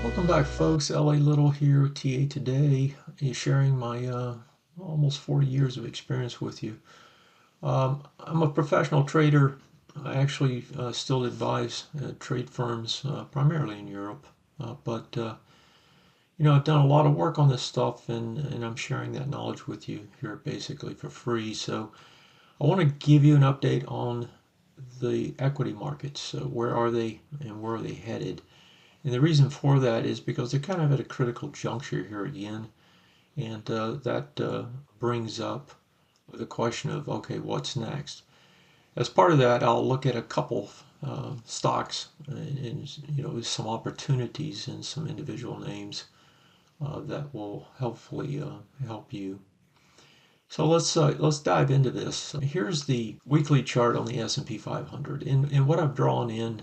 Welcome back, folks. LA Little here, TA Today, is sharing my almost 40 years of experience with you. I'm a professional trader. I actually still advise trade firms primarily in Europe, but I've done a lot of work on this stuff, and I'm sharing that knowledge with you here basically for free. So I want to give you an update on the equity markets. So where are they and where are they headed? And the reason for that is because they're kind of at a critical juncture here again. And that brings up the question of, okay, what's next? As part of that, I'll look at a couple stocks and some opportunities in some individual names that will hopefully help you. So let's dive into this. Here's the weekly chart on the S&P 500, and what I've drawn in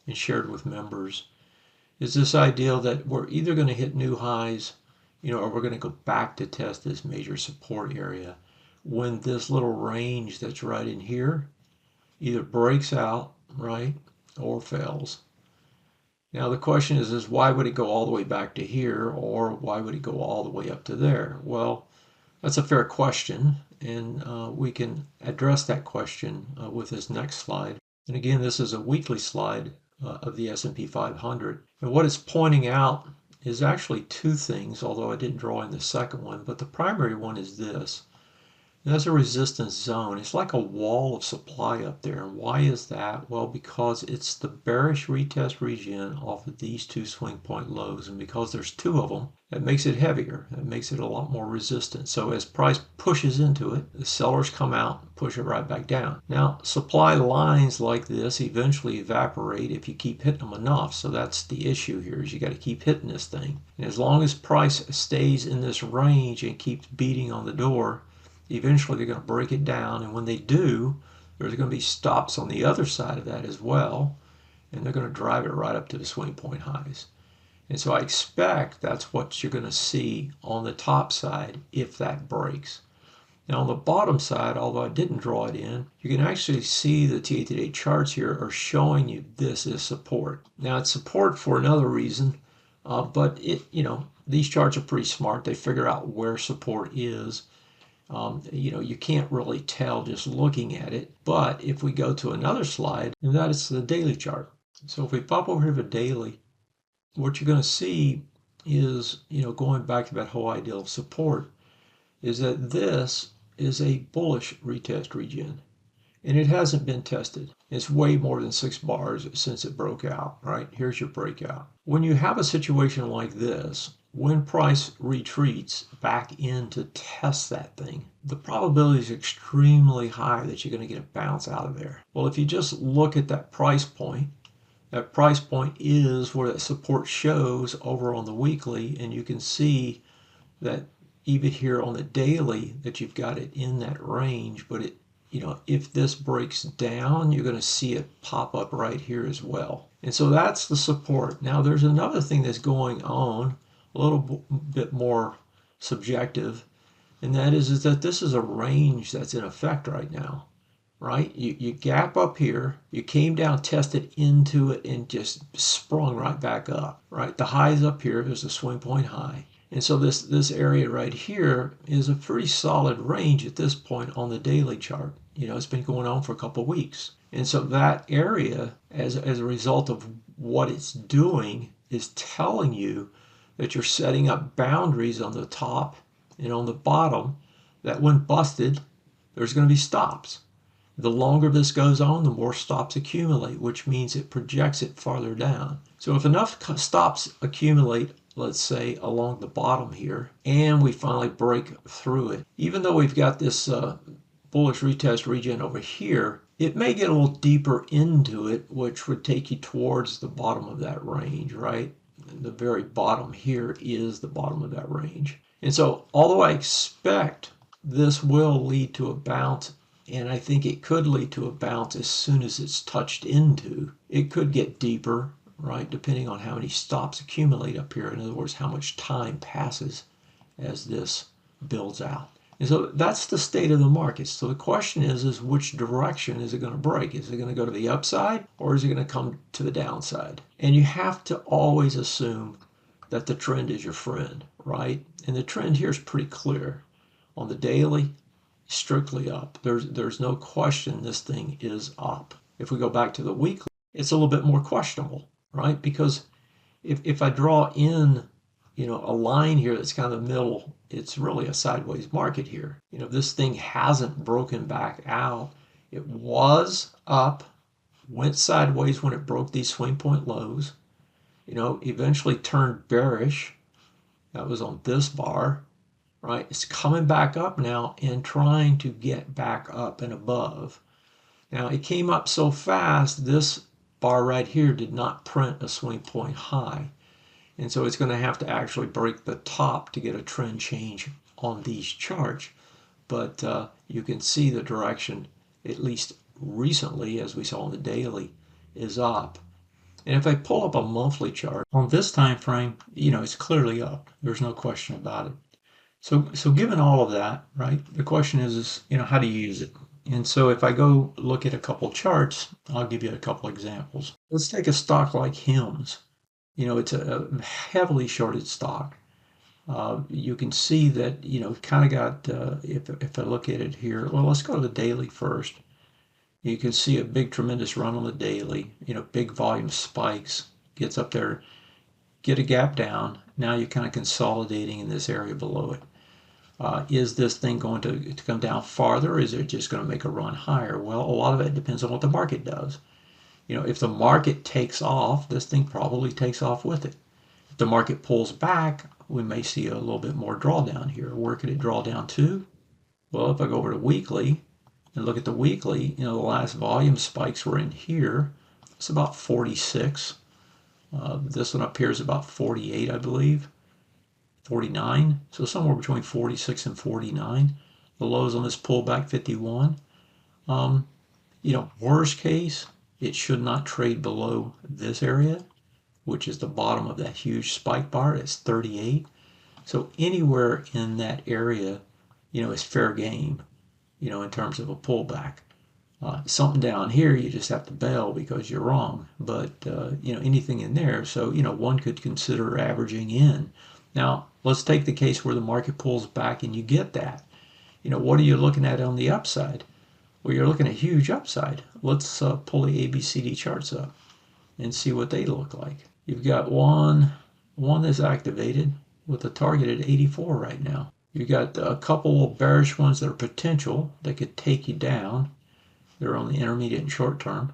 and shared with members is this idea that we're either going to hit new highs, or we're going to go back to test this major support area when this little range that's right in here either breaks out, right, or fails. Now the question is why would it go all the way back to here, or why would it go all the way up to there? Well, that's a fair question, and we can address that question with this next slide. And again, this is a weekly slide of the S&P 500. And what it's pointing out is actually two things, although I didn't draw in the second one, but the primary one is this. And that's a resistance zone. It's like a wall of supply up there. And why is that? Well, because it's the bearish retest region off of these two swing point lows. And because there's two of them, that makes it heavier. It makes it a lot more resistant. So as price pushes into it, the sellers come out and push it right back down. Now, supply lines like this eventually evaporate if you keep hitting them enough. So that's the issue here, is you got to keep hitting this thing. And as long as price stays in this range and keeps beating on the door, eventually they're going to break it down, and when they do, there's going to be stops on the other side of that as well, and they're going to drive it right up to the swing point highs. And so I expect that's what you're going to see on the top side if that breaks. Now on the bottom side, although I didn't draw it in, you can actually see the TA Today charts here are showing you this is support. Now it's support for another reason, but these charts are pretty smart. They figure out where support is. You can't really tell just looking at it, but if we go to another slide, and that is the daily chart. So if we pop over here to daily, what you're going to see is, going back to that whole idea of support, is that this is a bullish retest region, and it hasn't been tested. It's way more than 6 bars since it broke out, right? Here's your breakout. When you have a situation like this, when price retreats back in to test that thing, the probability is extremely high that you're going to get a bounce out of there. Well, if you just look at that price point is where that support shows over on the weekly, and you can see that even here on the daily that you've got it in that range, but if this breaks down, you're going to see it pop up right here as well. And so that's the support. Now there's another thing that's going on, a little bit more subjective, and that is that this is a range that's in effect right now, right? You gap up here, you came down, tested into it, and just sprung right back up, right? The high's up here, there's a swing point high. And so this area right here is a pretty solid range at this point on the daily chart. It's been going on for a couple of weeks. And so that area, as a result of what it's doing, is telling you that you're setting up boundaries on the top and on the bottom that when busted, there's going to be stops. The longer this goes on, the more stops accumulate, which means it projects it farther down. So if enough stops accumulate, let's say along the bottom here, and we finally break through it, even though we've got this bullish retest region over here, it may get a little deeper into it, which would take you towards the bottom of that range, right? And the very bottom here is the bottom of that range. And so although I expect this will lead to a bounce, and I think it could lead to a bounce as soon as it's touched into, it could get deeper, right, depending on how many stops accumulate up here. In other words, how much time passes as this builds out. And so that's the state of the market. So the question is which direction is it going to break? Is it going to go to the upside or is it going to come to the downside? And you have to always assume that the trend is your friend, right? And the trend here is pretty clear. On the daily, strictly up. There's no question this thing is up. If we go back to the weekly, it's a little bit more questionable, right? Because if I draw in, a line here that's kind of the middle, it's really a sideways market here. This thing hasn't broken back out. It was up, went sideways when it broke these swing point lows, eventually turned bearish. That was on this bar, right? It's coming back up now and trying to get back up and above. Now it came up so fast, this bar right here did not print a swing point high. And so it's going to have to actually break the top to get a trend change on these charts. But you can see the direction, at least recently, as we saw on the daily, is up. And if I pull up a monthly chart on this time frame, it's clearly up. There's no question about it. So given all of that, right, the question is, how do you use it? And so if I go look at a couple charts, I'll give you a couple examples. Let's take a stock like HIMS. It's a heavily shorted stock. You can see that, kind of got, if I look at it here, well, let's go to the daily first. You can see a big, tremendous run on the daily, big volume spikes, gets up there, get a gap down. Now you're kind of consolidating in this area below it. Is this thing going to come down farther, or is it just going to make a run higher? Well, a lot of it depends on what the market does. If the market takes off, this thing probably takes off with it. If the market pulls back, we may see a little bit more drawdown here. Where could it draw down to? Well, if I go over to weekly and look at the weekly, the last volume spikes were in here. It's about 46. This one up here is about 48, I believe. 49, so somewhere between 46 and 49. The lows on this pullback, 51. Worst case, it should not trade below this area, which is the bottom of that huge spike bar. It's 38. So anywhere in that area, is fair game, in terms of a pullback. Something down here, you just have to bail because you're wrong. But, anything in there, so, one could consider averaging in. Now, let's take the case where the market pulls back and you get that. What are you looking at on the upside? Well, you're looking at huge upside. Let's pull the ABCD charts up and see what they look like. You've got one that's activated with a target at 84 right now. You've got a couple of bearish ones that are potential that could take you down. They're on the intermediate and short term.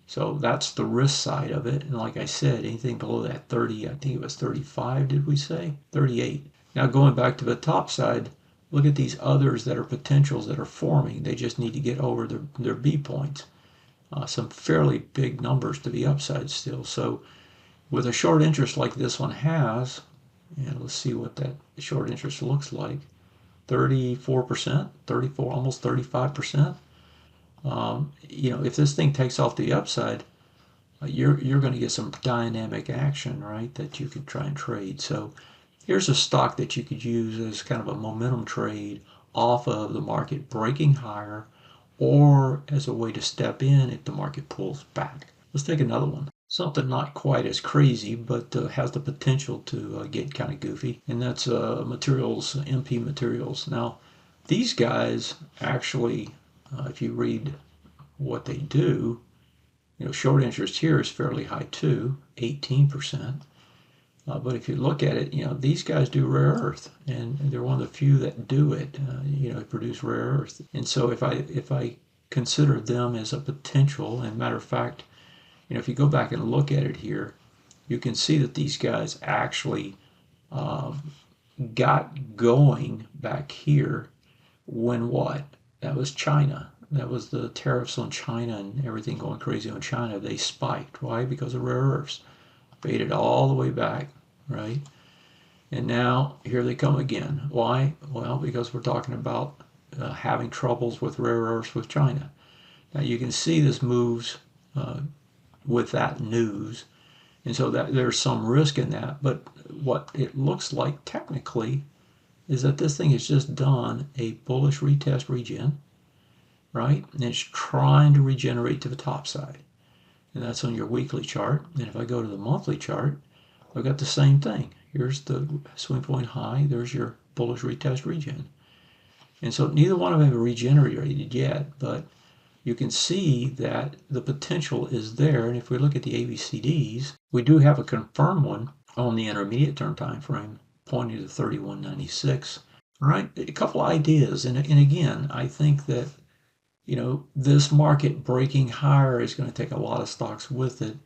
So that's the risk side of it. And like I said, anything below that 30, I think it was 35, did we say? 38. Now going back to the top side, look at these others that are potentials that are forming. They just need to get over their B points. Some fairly big numbers to the upside still. So with a short interest like this one has, and let's see what that short interest looks like, 34%, 34, almost 35%. If this thing takes off the upside, you're going to get some dynamic action, right, that you could try and trade. So here's a stock that you could use as kind of a momentum trade off of the market breaking higher, or as a way to step in if the market pulls back. Let's take another one. Something not quite as crazy, but has the potential to get kind of goofy, and that's materials, MP Materials. Now, these guys actually, if you read what they do, short interest here is fairly high too, 18%. But if you look at it, these guys do rare earth, and they're one of the few that do it. Produce rare earth. And so if I consider them as a potential, and matter of fact, if you go back and look at it here, you can see that these guys actually got going back here when what? That was China. That was the tariffs on China and everything going crazy on China. They spiked. Why? Because of rare earths. Faded all the way back, right? And now here they come again. Why? Well, because we're talking about having troubles with rare earths with China. Now you can see this moves with that news, and so that there's some risk in that. But what it looks like technically, is that this thing has just done a bullish retest regen, right? And it's trying to regenerate to the top side. And that's on your weekly chart. And if I go to the monthly chart, I've got the same thing. Here's the swing point high. There's your bullish retest regen. And so neither one of them have regenerated yet, but you can see that the potential is there. And if we look at the ABCDs, we do have a confirmed one on the intermediate term time frame pointing to 3196. All right, a couple ideas. And again, I think that this market breaking higher is going to take a lot of stocks with it.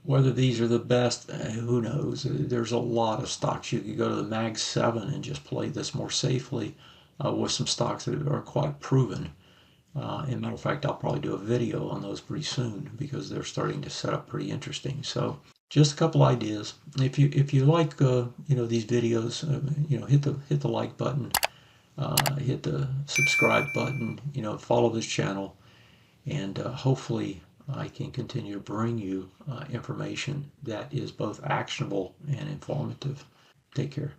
Whether these are the best, who knows? There's a lot of stocks. You could go to the Mag 7 and just play this more safely with some stocks that are quite proven. As a matter of fact, I'll probably do a video on those pretty soon because they're starting to set up pretty interesting. So just a couple ideas. If you like these videos, hit the like button, hit the subscribe button, follow this channel, and hopefully I can continue to bring you information that is both actionable and informative. Take care.